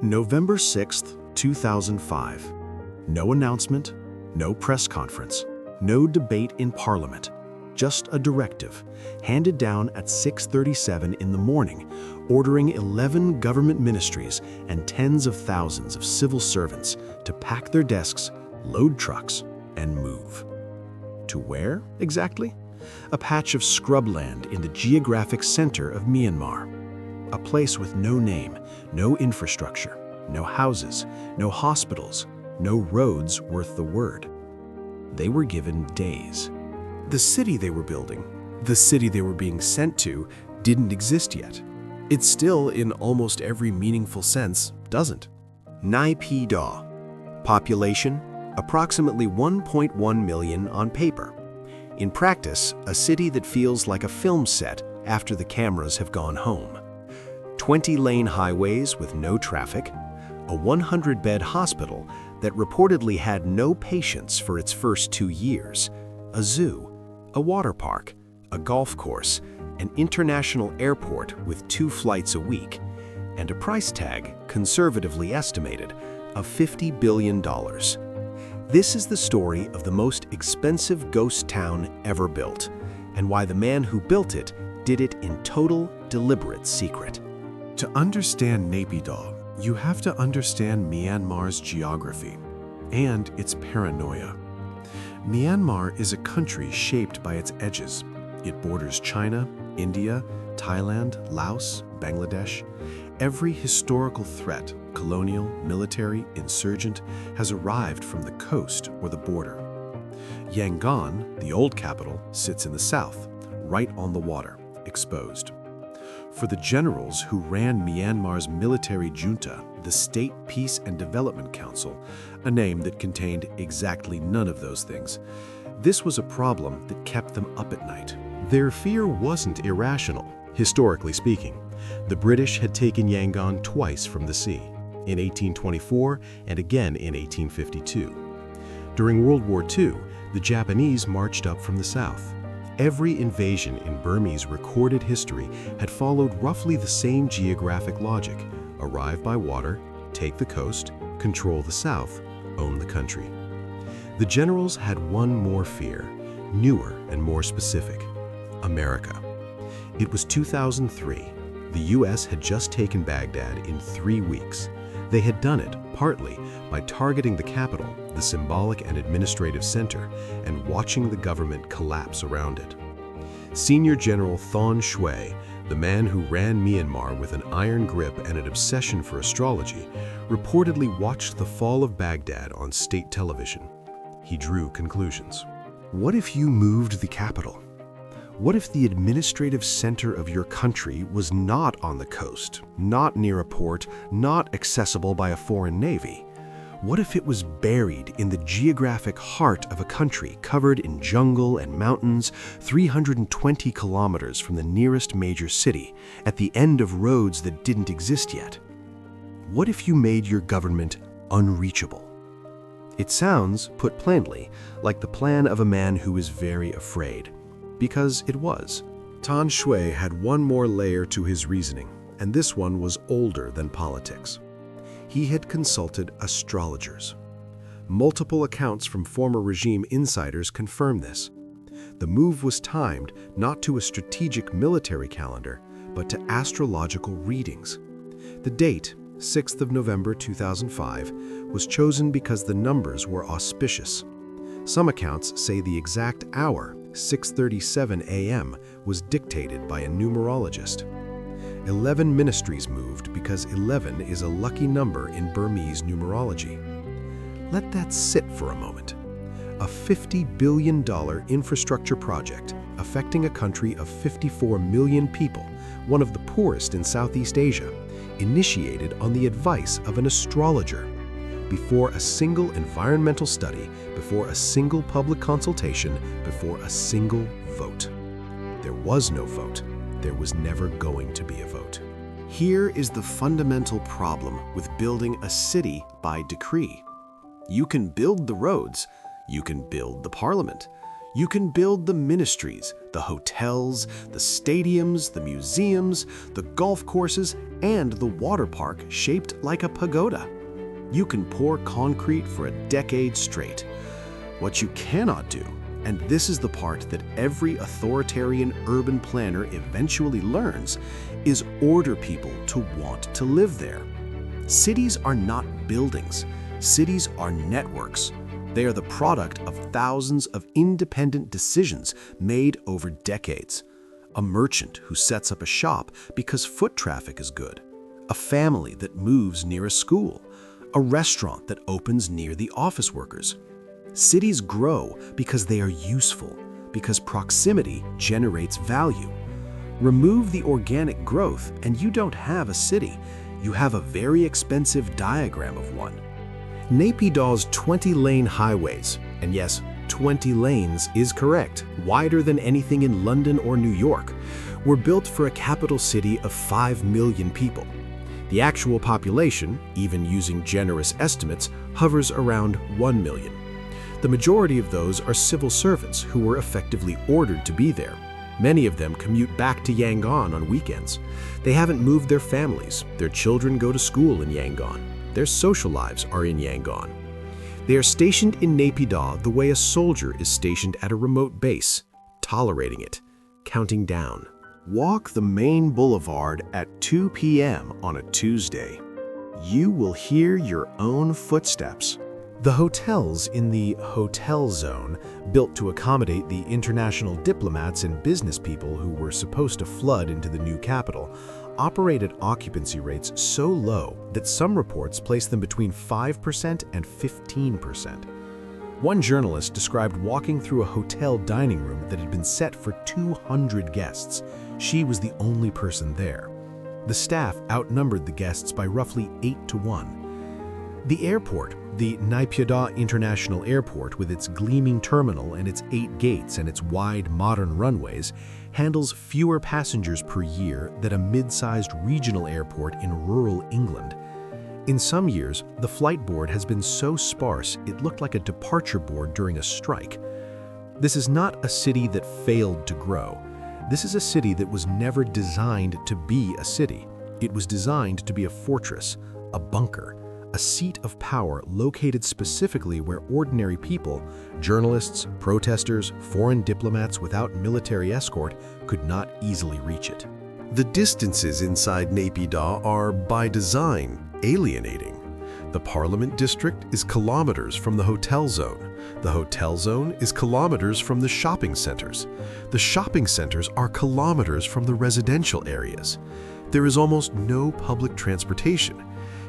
November 6th, 2005. No announcement, no press conference, no debate in Parliament. Just a directive, handed down at 6:37 in the morning, ordering 11 government ministries and tens of thousands of civil servants to pack their desks, load trucks, and move. To where, exactly? A patch of scrubland in the geographic center of Myanmar. A place with no name, no infrastructure, no houses, no hospitals, no roads worth the word. They were given days. The city they were building, the city they were being sent to, didn't exist yet. It still, in almost every meaningful sense, doesn't. Naypyidaw. Population, approximately 1.1 million on paper. In practice, a city that feels like a film set after the cameras have gone home. 20-lane highways with no traffic, a 100-bed hospital that reportedly had no patients for its first 2 years, a zoo, a water park, a golf course, an international airport with 2 flights a week, and a price tag, conservatively estimated, of $50 billion. This is the story of the most expensive ghost town ever built, and why the man who built it did it in total, deliberate secret. To understand Naypyidaw, you have to understand Myanmar's geography and its paranoia. Myanmar is a country shaped by its edges. It borders China, India, Thailand, Laos, Bangladesh. Every historical threat, colonial, military, insurgent, has arrived from the coast or the border. Yangon, the old capital, sits in the south, right on the water, exposed. For the generals who ran Myanmar's military junta, the State Peace and Development Council, a name that contained exactly none of those things, this was a problem that kept them up at night. Their fear wasn't irrational, historically speaking. The British had taken Yangon twice from the sea, in 1824 and again in 1852. During World War II, the Japanese marched up from the south. Every invasion in Burmese recorded history had followed roughly the same geographic logic: arrive by water, take the coast, control the south, own the country. The generals had one more fear, newer and more specific: America. It was 2003. The US had just taken Baghdad in 3 weeks. They had done it, partly, by targeting the capital, the symbolic and administrative center, and watching the government collapse around it. Senior General Thawn Shwe, the man who ran Myanmar with an iron grip and an obsession for astrology, reportedly watched the fall of Baghdad on state television. He drew conclusions. What if you moved the capital? What if the administrative center of your country was not on the coast, not near a port, not accessible by a foreign navy? What if it was buried in the geographic heart of a country covered in jungle and mountains, 320 kilometers from the nearest major city, at the end of roads that didn't exist yet? What if you made your government unreachable? It sounds, put plainly, like the plan of a man who is very afraid. Because it was. Thawn Shwe had one more layer to his reasoning, and this one was older than politics. He had consulted astrologers. Multiple accounts from former regime insiders confirm this. The move was timed not to a strategic military calendar, but to astrological readings. The date, 6th of November 2005, was chosen because the numbers were auspicious. Some accounts say the exact hour, 6:37 a.m., was dictated by a numerologist. 11 ministries moved because 11 is a lucky number in Burmese numerology. Let that sit for a moment. A $50 billion infrastructure project affecting a country of 54 million people, one of the poorest in Southeast Asia, initiated on the advice of an astrologer. Before a single environmental study, before a single public consultation, before a single vote. There was no vote. There was never going to be a vote. Here is the fundamental problem with building a city by decree. You can build the roads, you can build the parliament, You can build the ministries, the hotels, the stadiums, the museums, the golf courses, and the water park shaped like a pagoda. You can pour concrete for a decade straight. What you cannot do, and this is the part that every authoritarian urban planner eventually learns, is order people to want to live there. Cities are not buildings. Cities are networks. They are the product of thousands of independent decisions made over decades. A merchant who sets up a shop because foot traffic is good. A family that moves near a school. A restaurant that opens near the office workers. Cities grow because they are useful, because proximity generates value. Remove the organic growth and you don't have a city. You have a very expensive diagram of one. Naypyidaw's 20-lane highways, and yes, 20 lanes is correct, wider than anything in London or New York, were built for a capital city of 5 million people. The actual population, even using generous estimates, hovers around 1 million. The majority of those are civil servants who were effectively ordered to be there. Many of them commute back to Yangon on weekends. They haven't moved their families. Their children go to school in Yangon. Their social lives are in Yangon. They are stationed in Naypyidaw the way a soldier is stationed at a remote base, tolerating it, counting down. Walk the main boulevard at 2 p.m. on a Tuesday. You will hear your own footsteps. The hotels in the hotel zone, built to accommodate the international diplomats and business people who were supposed to flood into the new capital, operate at occupancy rates so low that some reports place them between 5% and 15%. One journalist described walking through a hotel dining room that had been set for 200 guests. She was the only person there. The staff outnumbered the guests by roughly 8 to 1. The airport, the Naypyidaw International Airport with its gleaming terminal and its 8 gates and its wide modern runways, handles fewer passengers per year than a mid-sized regional airport in rural England. In some years, the flight board has been so sparse it looked like a departure board during a strike. This is not a city that failed to grow. This is a city that was never designed to be a city. It was designed to be a fortress, a bunker, a seat of power located specifically where ordinary people, journalists, protesters, foreign diplomats without military escort, could not easily reach it. The distances inside Naypyidaw are, by design, alienating. The Parliament District is kilometers from the hotel zone. The hotel zone is kilometers from the shopping centers. The shopping centers are kilometers from the residential areas. There is almost no public transportation.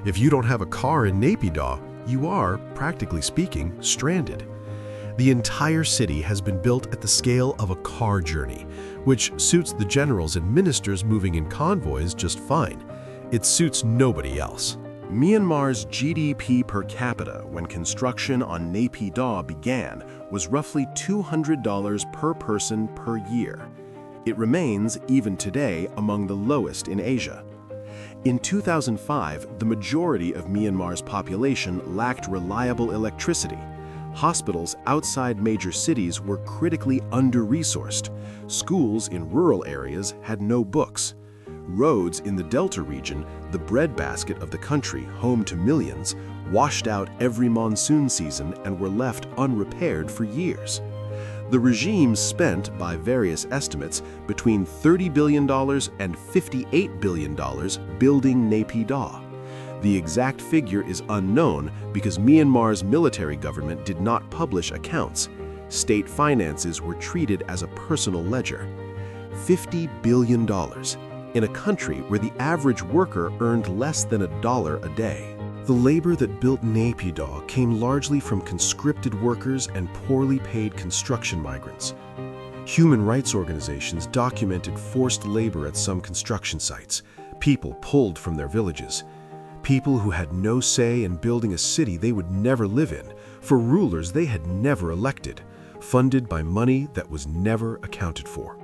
If you don't have a car in Naypyidaw, you are, practically speaking, stranded. The entire city has been built at the scale of a car journey, which suits the generals and ministers moving in convoys just fine. It suits nobody else. Myanmar's GDP per capita when construction on Naypyidaw began was roughly $200 per person per year. It remains, even today, among the lowest in Asia. In 2005, the majority of Myanmar's population lacked reliable electricity. Hospitals outside major cities were critically under-resourced. Schools in rural areas had no books. Roads in the Delta region, the breadbasket of the country, home to millions, washed out every monsoon season and were left unrepaired for years. The regime spent, by various estimates, between $30 billion and $58 billion building Naypyidaw. The exact figure is unknown because Myanmar's military government did not publish accounts. State finances were treated as a personal ledger. $50 billion in a country where the average worker earned less than $1 a day. The labor that built Naypyidaw came largely from conscripted workers and poorly paid construction migrants. Human rights organizations documented forced labor at some construction sites, people pulled from their villages, people who had no say in building a city they would never live in, for rulers they had never elected, funded by money that was never accounted for.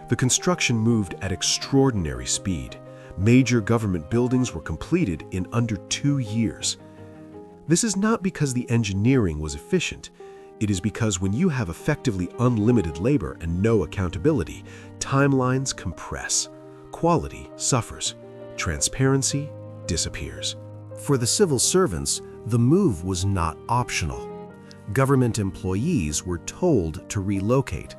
The construction moved at extraordinary speed. Major government buildings were completed in under 2 years. This is not because the engineering was efficient. It is because when you have effectively unlimited labor and no accountability, timelines compress, quality suffers, transparency disappears. For the civil servants, the move was not optional. Government employees were told to relocate.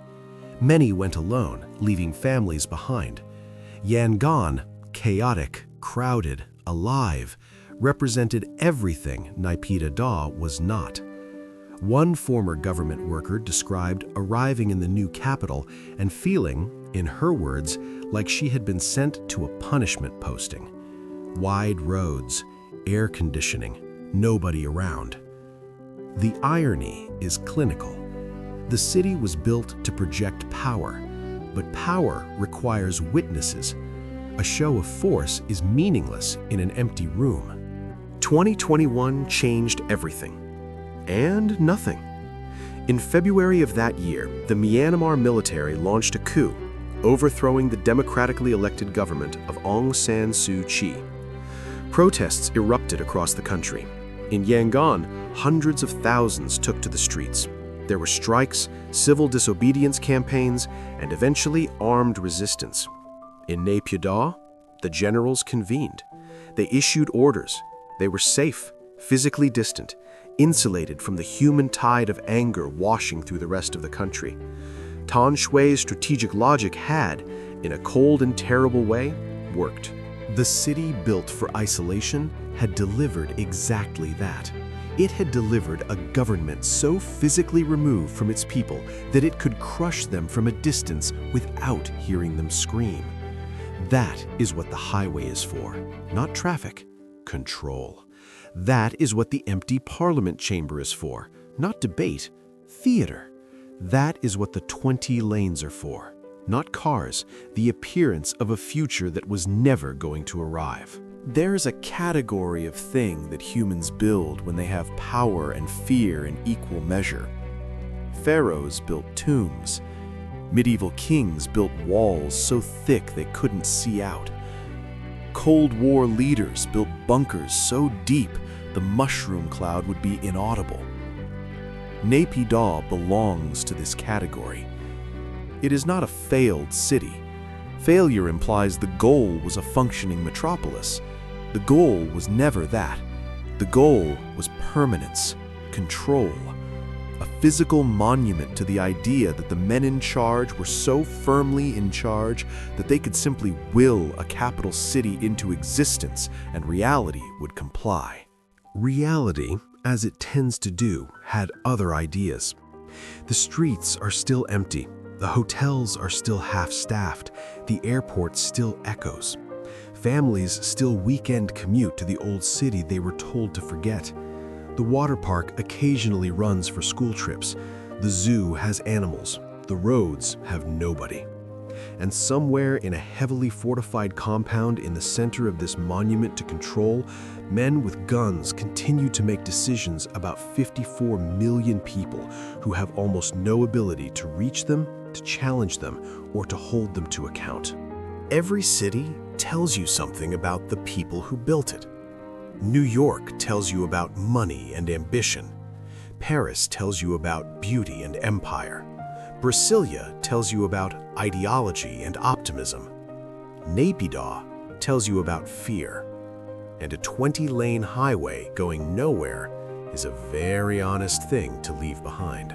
Many went alone, leaving families behind. Yangon, chaotic, crowded, alive, represented everything Naypyidaw was not. One former government worker described arriving in the new capital and feeling, in her words, like she had been sent to a punishment posting. Wide roads, air conditioning, nobody around. The irony is clinical. The city was built to project power, but power requires witnesses. A show of force is meaningless in an empty room. 2021 changed everything. And nothing. In February of that year, the Myanmar military launched a coup, overthrowing the democratically elected government of Aung San Suu Kyi. Protests erupted across the country. In Yangon, hundreds of thousands took to the streets. There were strikes, civil disobedience campaigns, and eventually armed resistance. In Naypyidaw, the generals convened. They issued orders. They were safe, physically distant, insulated from the human tide of anger washing through the rest of the country. Tan Shui's strategic logic had, in a cold and terrible way, worked. The city built for isolation had delivered exactly that. It had delivered a government so physically removed from its people that it could crush them from a distance without hearing them scream. That is what the highway is for, not traffic, control. That is what the empty parliament chamber is for, not debate, theater. That is what the 20 lanes are for, not cars, the appearance of a future that was never going to arrive. There's a category of thing that humans build when they have power and fear in equal measure. Pharaohs built tombs. Medieval kings built walls so thick they couldn't see out. Cold War leaders built bunkers so deep the mushroom cloud would be inaudible. Naypyidaw belongs to this category. It is not a failed city. Failure implies the goal was a functioning metropolis. The goal was never that. The goal was permanence, control, a physical monument to the idea that the men in charge were so firmly in charge that they could simply will a capital city into existence and reality would comply. Reality, as it tends to do, had other ideas. The streets are still empty. The hotels are still half-staffed. The airport still echoes. Families still weekend commute to the old city they were told to forget. The water park occasionally runs for school trips. The zoo has animals. The roads have nobody. And somewhere in a heavily fortified compound in the center of this monument to control, men with guns continue to make decisions about 54 million people who have almost no ability to reach them, to challenge them, or to hold them to account. Every city tells you something about the people who built it. New York tells you about money and ambition. Paris tells you about beauty and empire. Brasilia tells you about ideology and optimism. Naypyidaw tells you about fear. And a 20-lane highway going nowhere is a very honest thing to leave behind.